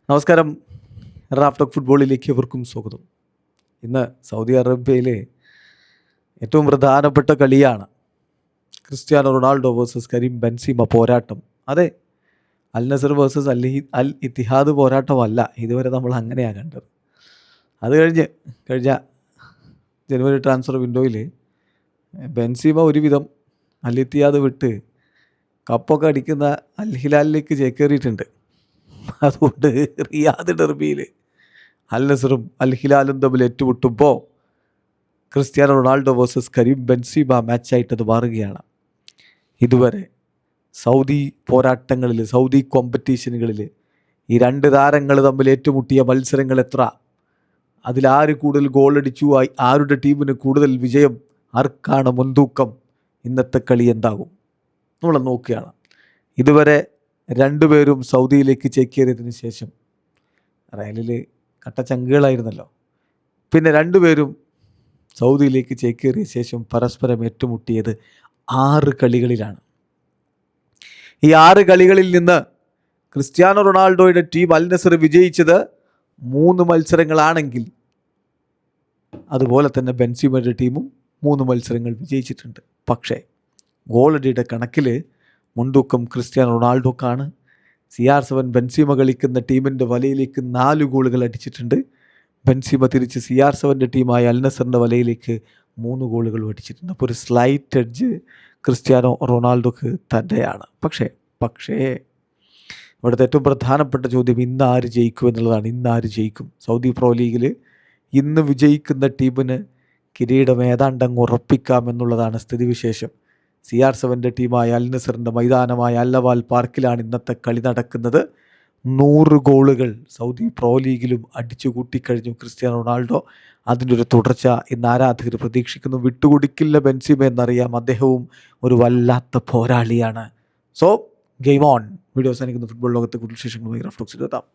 നമസ്കാരം. റാഫ്റ്റോക്ക് ഫുട്ബോളിലേക്ക് എവർക്കും സ്വാഗതം. ഇന്ന് സൗദി അറേബ്യയിലെ ഏറ്റവും പ്രധാനപ്പെട്ട കളിയാണ് Cristiano Ronaldo versus Karim Benzema പോരാട്ടം. അതെ, അൽ നസർ വേഴ്സസ് അൽ ഇത്തിഹാദ് പോരാട്ടമല്ല, ഇതുവരെ നമ്മൾ അങ്ങനെയാണ് കണ്ടത്. അത് കഴിഞ്ഞ ജനുവരി ട്രാൻസ്ഫർ വിൻഡോയിൽ ബെൻസീമ ഒരുവിധം അൽ ഇത്തിഹാദ് വിട്ട് കപ്പൊക്കെ അടിക്കുന്ന അൽ ഹിലാലിലേക്ക് ചേക്കേറിയിട്ടുണ്ട്. അതുകൊണ്ട് റിയാദ് ഡെർബിയിൽ അൽ നസറും അൽ ഹിലാലും തമ്മിൽ ഏറ്റുമുട്ടുമ്പോൾ Cristiano Ronaldo versus Karim Benzema മാച്ചായിട്ടത് മാറുകയാണ്. ഇതുവരെ സൗദി പോരാട്ടങ്ങളിൽ, സൗദി കോമ്പറ്റീഷനുകളിൽ ഈ രണ്ട് താരങ്ങൾ തമ്മിൽ ഏറ്റുമുട്ടിയ മത്സരങ്ങൾ എത്ര, അതിലാര് കൂടുതൽ ഗോളടിച്ചു, ആരുടെ ടീമിന് കൂടുതൽ വിജയം, ആർക്കാണ് മുൻതൂക്കം, ഇന്നത്തെ കളി എന്താകും നമ്മൾ നോക്കുകയാണ്. ഇതുവരെ രണ്ടുപേരും സൗദിയിലേക്ക് ചേക്കേറിയതിന് ശേഷം, റയലിൽ കട്ടച്ചങ്കുകളായിരുന്നല്ലോ, പിന്നെ രണ്ടുപേരും സൗദിയിലേക്ക് ചേക്കേറിയ ശേഷം പരസ്പരം ഏറ്റുമുട്ടിയത് 6 കളികളിലാണ്. ഈ 6 കളികളിൽ നിന്ന് ക്രിസ്ത്യാനോ റൊണാൾഡോയുടെ ടീം അൽ നസർ വിജയിച്ചത് 3 മത്സരങ്ങളാണെങ്കിൽ, അതുപോലെ തന്നെ ബെൻസീമയുടെ ടീമും 3 മത്സരങ്ങൾ വിജയിച്ചിട്ടുണ്ട്. പക്ഷേ ഗോളടിയുടെ കണക്കിൽ മുൻതൂക്കം ക്രിസ്ത്യാനോ റൊണാൾഡോക്കാണ്. CR7 ബെൻസീമ കളിക്കുന്ന ടീമിൻ്റെ വലയിലേക്ക് 4 ഗോളുകൾ അടിച്ചിട്ടുണ്ട്. ബെൻസീമ തിരിച്ച് CR7 ടീമായ അൽ നസറിൻ്റെ വലയിലേക്ക് 3 ഗോളുകൾ അടിച്ചിട്ടുണ്ട്. അപ്പോൾ ഒരു സ്ലൈറ്റ് എഡ്ജ് ക്രിസ്ത്യാനോ റൊണാൾഡോക്ക് തന്നെയാണ്. പക്ഷേ ഇവിടുത്തെ ഏറ്റവും പ്രധാനപ്പെട്ട ചോദ്യം ഇന്ന് ആര് ജയിക്കും എന്നുള്ളതാണ്. ഇന്ന് ആര് ജയിക്കും? സൗദി പ്രോ ലീഗിൽ ഇന്ന് വിജയിക്കുന്ന ടീമിന് കിരീടം ഏതാണ്ടങ്ങ് ഉറപ്പിക്കാമെന്നുള്ളതാണ് സ്ഥിതിവിശേഷം. CR7 ടീമായ അൽ നസറിൻ്റെ മൈതാനമായ അല്ലവാൽ പാർക്കിലാണ് ഇന്നത്തെ കളി നടക്കുന്നത്. 100 ഗോളുകൾ സൗദി പ്രോ ലീഗിലും അടിച്ചു കൂട്ടിക്കഴിഞ്ഞു ക്രിസ്ത്യാനോ റൊണാൾഡോ. അതിൻ്റെ ഒരു തുടർച്ച ഇന്ന് ആരാധകർ പ്രതീക്ഷിക്കുന്നു. വിട്ടുകൊടുക്കില്ല ബെൻസീമ എന്നറിയാം. അദ്ദേഹവും ഒരു വല്ലാത്ത പോരാളിയാണ്. So game on. വീഡിയോ അവസാനിക്കുന്ന ഫുട്ബോൾ ലോകത്തെ കൂടുതൽ വിശേഷങ്ങളുമായി റാഫ്റ്റോക്സിൽ എത്താം.